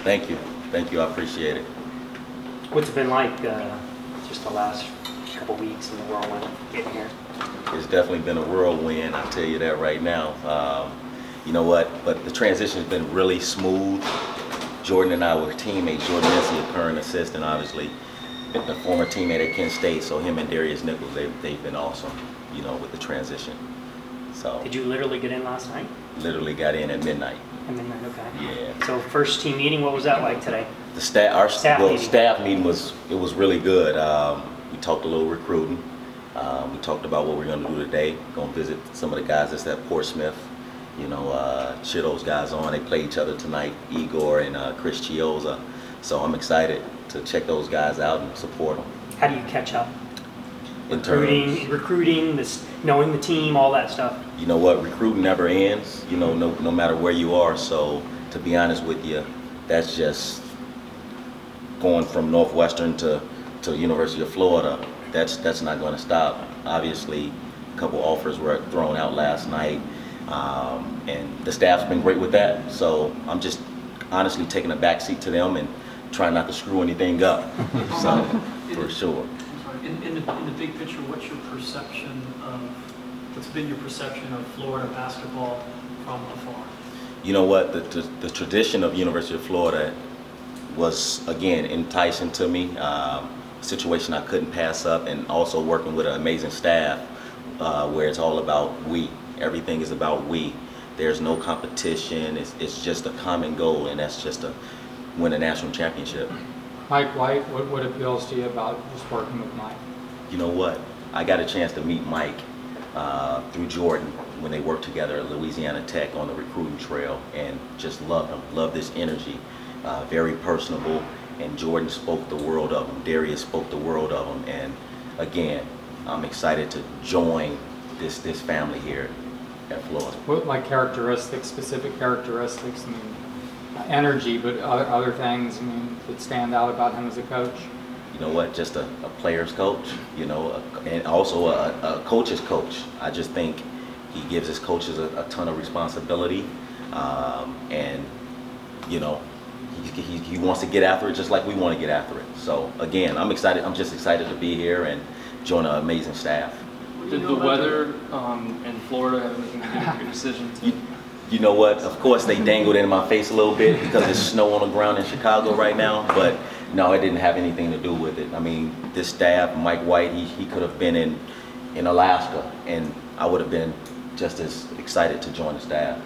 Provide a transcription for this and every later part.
Thank you. Thank you. I appreciate it. What's it been like just the last couple weeks in the whirlwind getting here? It's definitely been a whirlwind, I'll tell you that right now. You know what? But the transition has been really smooth. Jordan and I were teammates. Jordan Mincy, a current assistant, obviously, the former teammate at Kent State. So him and Darius Nichols, they've been awesome, you know, with the transition. So. Did you literally get in last night? Literally got in at midnight. At midnight, okay. Yeah. So first team meeting, what was that like today? The staff meeting was really good. We talked a little recruiting. We talked about what we're going to do today. Going to visit some of the guys that's at Portsmouth. You know, cheer those guys on. They play each other tonight, Igor and Chris Chioza. So I'm excited to check those guys out and support them. How do you catch up? Recruiting, this, knowing the team, all that stuff. You know what? Recruiting never ends. You know, no matter where you are. So to be honest with you, that's just going from Northwestern to University of Florida. That's not going to stop. Obviously, a couple offers were thrown out last night. And the staff's been great with that, so I'm just honestly taking a back seat to them and trying not to screw anything up. So, for sure. In the big picture, what's been your perception of Florida basketball from afar? You know what, the tradition of University of Florida was, again, enticing to me. Situation I couldn't pass up, and also working with an amazing staff where it's all about we. Everything is about we. There's no competition. It's just a common goal, and that's just to win a national championship. Mike White, what appeals to you about just working with Mike? You know what? I got a chance to meet Mike through Jordan when they worked together at Louisiana Tech on the recruiting trail, and just love him. Love this energy. Very personable, and Jordan spoke the world of him. Darius spoke the world of him, and again, I'm excited to join this family here at Florida. What, like characteristics, specific characteristics? I mean, energy, but other things, I mean, that stand out about him as a coach? You know what? Just a player's coach, you know, and also a coach's coach. I just think he gives his coaches a ton of responsibility, and you know, he wants to get after it just like we want to get after it. So again, I'm excited. I'm just excited to be here and join an amazing staff. Did the weather in Florida have anything to do with your decision? You know what? Of course, they dangled it in my face a little bit because there's snow on the ground in Chicago right now. But no, it didn't have anything to do with it. I mean, this staff, Mike White, he could have been in Alaska, and I would have been just as excited to join the staff.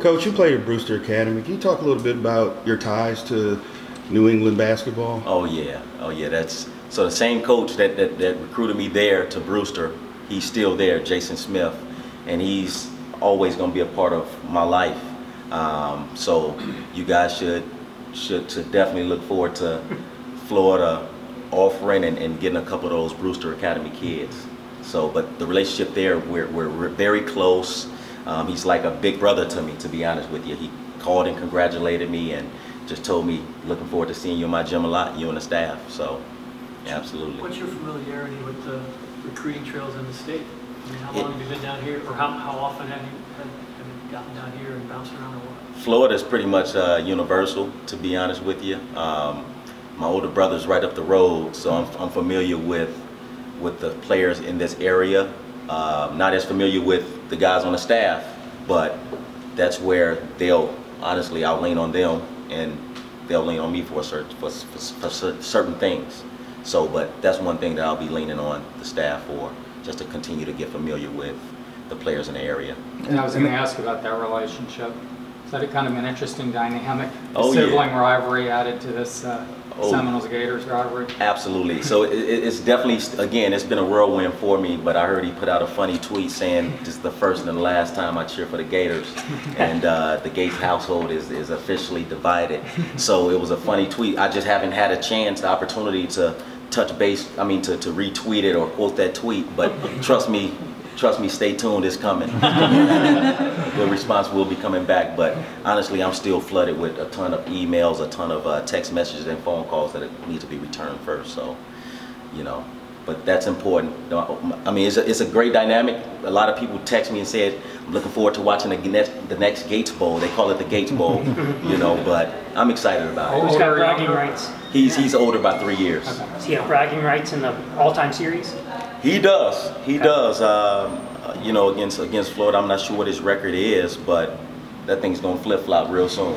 Coach, you played at Brewster Academy. Can you talk a little bit about your ties to New England basketball? Oh yeah. That's so the same coach that recruited me there to Brewster. He's still there, Jason Smith, and he's always going to be a part of my life. So you guys should definitely look forward to Florida offering and getting a couple of those Brewster Academy kids. So, but the relationship there, we're very close. He's like a big brother to me, to be honest with you. He called and congratulated me and just told me, looking forward to seeing you in my gym a lot, you and the staff. So, absolutely. What's your familiarity with the recruiting trails in the state? I mean, how long have you been down here, or how often have you gotten down here and bounced around, or what? Florida is pretty much universal, to be honest with you. My older brother's right up the road, so I'm familiar with the players in this area. Not as familiar with the guys on the staff, but that's where I'll lean on them, and they'll lean on me for certain things. So, but that's one thing that I'll be leaning on the staff for, just to continue to get familiar with the players in the area. And I was going to ask about that relationship. Is that a kind of an interesting dynamic? Oh, sibling yeah. Rivalry added to this Seminoles-Gators rivalry? Absolutely. So it's definitely, again, it's been a whirlwind for me, but I heard he put out a funny tweet saying this is the first and the last time I cheer for the Gators, and the Gates household is officially divided. So it was a funny tweet. I just haven't had the opportunity to touch base, to retweet it or quote that tweet, but trust me, stay tuned, it's coming. The response will be coming back, but honestly, I'm still flooded with a ton of emails, a ton of text messages and phone calls that need to be returned first, so, you know, but that's important. I mean, it's a great dynamic. A lot of people text me and said, I'm looking forward to watching the next Gates Bowl. They call it the Gates Bowl, you know, but I'm excited about it. Who's got bragging rights? He's older by 3 years. Does he have bragging rights in the all-time series? He does. He does. You know, against Florida, I'm not sure what his record is, but that thing's gonna flip-flop real soon.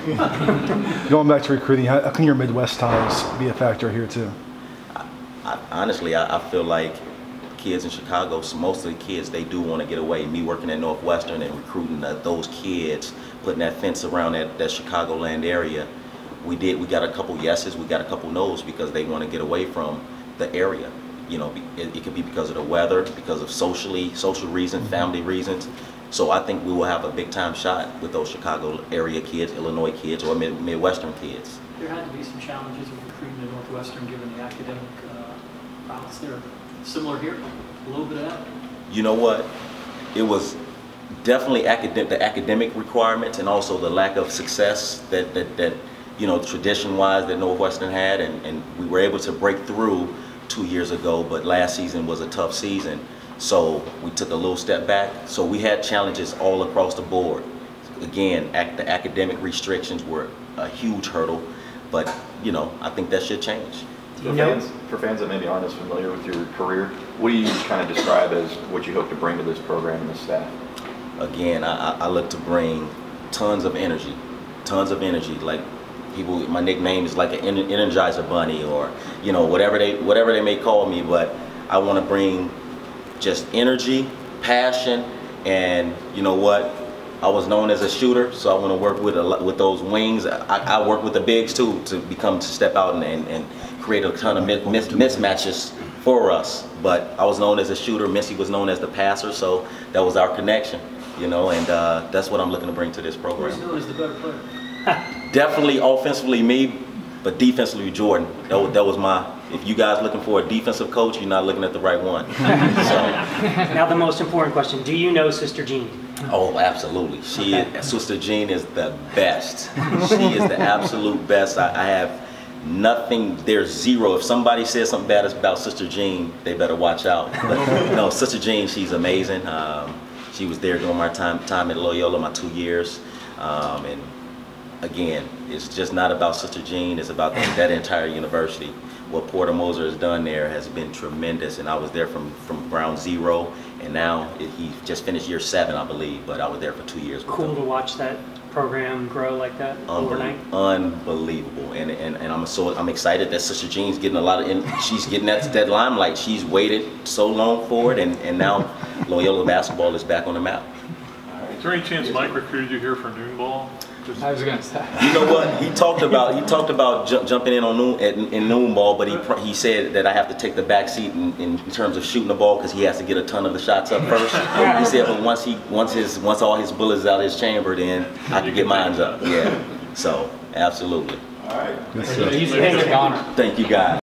Going back to recruiting, how can your Midwest ties be a factor here too? Honestly, I feel like kids in Chicago, so most of the kids, they do want to get away. Me working at Northwestern and recruiting those kids, putting that fence around that Chicagoland area, we got a couple yeses, we got a couple no's because they want to get away from the area. You know, it could be because of the weather, because of social reasons, family reasons. So I think we will have a big time shot with those Chicago area kids, Illinois kids, or Midwestern kids. There had to be some challenges with recruiting at Northwestern given the academic balance there. Similar here, a little bit of that. You know what? It was definitely the academic requirements and also the lack of success that you know, tradition-wise that Northwestern had, and we were able to break through 2 years ago, but last season was a tough season. So we took a little step back. So we had challenges all across the board. Again, the academic restrictions were a huge hurdle, but you know, I think that should change. For fans that maybe aren't as familiar with your career, what do you kind of describe as what you hope to bring to this program and the staff? Again, I look to bring tons of energy. Like people, my nickname is like an Energizer Bunny, or you know, whatever they may call me. But I want to bring just energy, passion, and you know what? I was known as a shooter, so I want to work with those wings. I work with the bigs too to step out and create a ton of mismatches for us. But I was known as a shooter. Missy was known as the passer, so that was our connection, you know. And that's what I'm looking to bring to this program. Who's known as the better player? Definitely offensively me, but defensively Jordan. That was my. If you guys looking for a defensive coach, you're not looking at the right one. Now the most important question: do you know Sister Jean? Oh, absolutely. Sister Jean is the best. She is the absolute best. I have nothing. There's zero. If somebody says something bad about Sister Jean, they better watch out. But no, Sister Jean, she's amazing. She was there during my time at Loyola, my 2 years, and again, it's just not about Sister Jean, it's about that entire university. What Porter Moser has done there has been tremendous, and I was there from ground zero, and now he just finished year 7, I believe, but I was there for 2 years. Cool to watch that program grow like that overnight. Unbelievable, and I'm excited that Sister Jean's getting she's getting that limelight. She's waited so long for it, and now Loyola basketball is back on the map. Is there any chance Mike recruited you here for noon ball? I was going to say. You know what? He talked about jumping in on noon ball, but he said that I have to take the back seat in terms of shooting the ball because he has to get a ton of the shots up first. He said, but once all his bullets out of his chamber, then I can get mine up. Yeah. So absolutely. All right. He's a goner. Thank you guys.